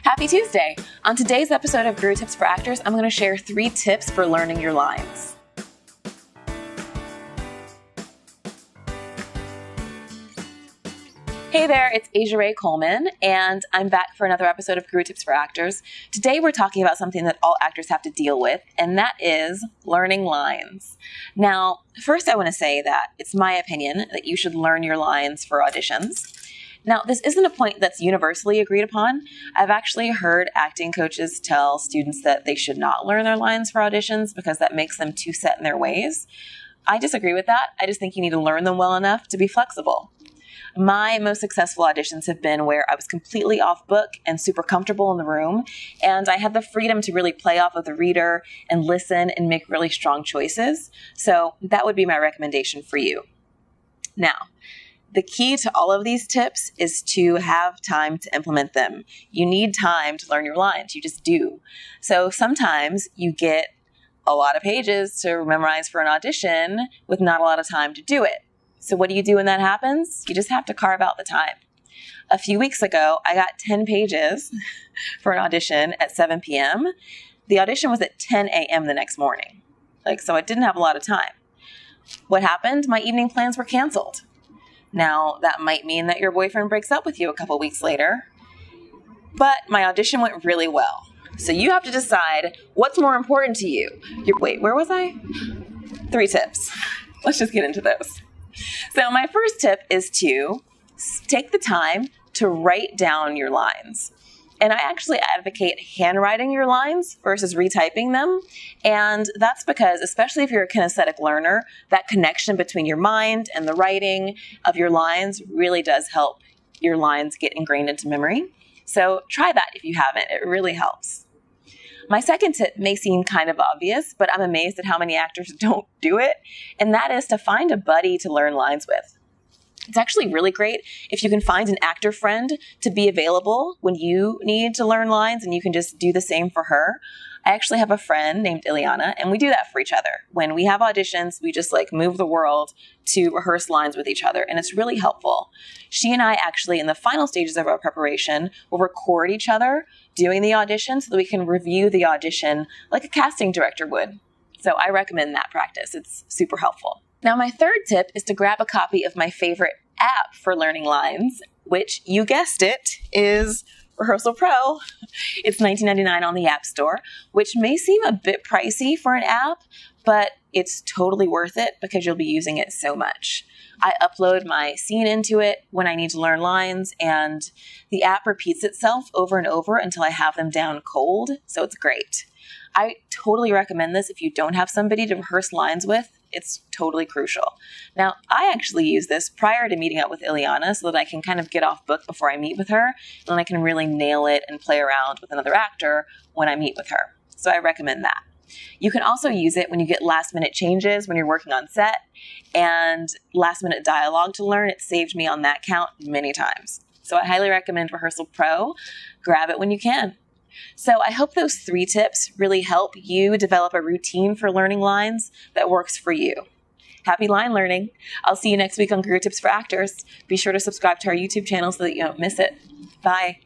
Happy Tuesday! On today's episode of Guru Tips for Actors, I'm going to share 3 tips for learning your lines. Hey there, it's Asia Ray Coleman, and I'm back for another episode of Guru Tips for Actors. Today we're talking about something that all actors have to deal with, and that is learning lines. Now, first I want to say that it's my opinion that you should learn your lines for auditions. Now, this isn't a point that's universally agreed upon. I've actually heard acting coaches tell students that they should not learn their lines for auditions because that makes them too set in their ways. I disagree with that. I just think you need to learn them well enough to be flexible. My most successful auditions have been where I was completely off book and super comfortable in the room, and I had the freedom to really play off of the reader and listen and make really strong choices. So that would be my recommendation for you. Now, the key to all of these tips is to have time to implement them. You need time to learn your lines. You just do. So sometimes you get a lot of pages to memorize for an audition with not a lot of time to do it. So what do you do when that happens? You just have to carve out the time. A few weeks ago, I got 10 pages for an audition at 7 p.m. The audition was at 10 a.m. the next morning. So I didn't have a lot of time. What happened? My evening plans were canceled. Now, that might mean that your boyfriend breaks up with you a couple weeks later, but my audition went really well. So you have to decide what's more important to you. Wait, where was I? 3 tips. Let's just get into those. So my first tip is to take the time to write down your lines. And I actually advocate handwriting your lines versus retyping them. And that's because, especially if you're a kinesthetic learner, that connection between your mind and the writing of your lines really does help your lines get ingrained into memory. So try that if you haven't. It really helps. My second tip may seem kind of obvious, but I'm amazed at how many actors don't do it. And that is to find a buddy to learn lines with. It's actually really great if you can find an actor friend to be available when you need to learn lines and you can just do the same for her. I actually have a friend named Ileana, and we do that for each other. When we have auditions, we just move the world to rehearse lines with each other, and it's really helpful. She and I actually, in the final stages of our preparation, will record each other doing the audition so that we can review the audition like a casting director would. So I recommend that practice. It's super helpful. Now, my third tip is to grab a copy of my favorite app for learning lines, which, you guessed it, is RehearsalPro. It's $19.99 on the App Store, which may seem a bit pricey for an app, but it's totally worth it because you'll be using it so much. I upload my scene into it when I need to learn lines, and the app repeats itself over and over until I have them down cold, so it's great. I totally recommend this if you don't have somebody to rehearse lines with. It's totally crucial. Now, I actually use this prior to meeting up with Ileana so that I can kind of get off book before I meet with her, and then I can really nail it and play around with another actor when I meet with her. So I recommend that. You can also use it when you get last-minute changes when you're working on set and last-minute dialogue to learn. It saved me on that count many times. So I highly recommend RehearsalPro. Grab it when you can. So I hope those 3 tips really help you develop a routine for learning lines that works for you. Happy line learning. I'll see you next week on Guru Tips for Actors. Be sure to subscribe to our YouTube channel so that you don't miss it. Bye.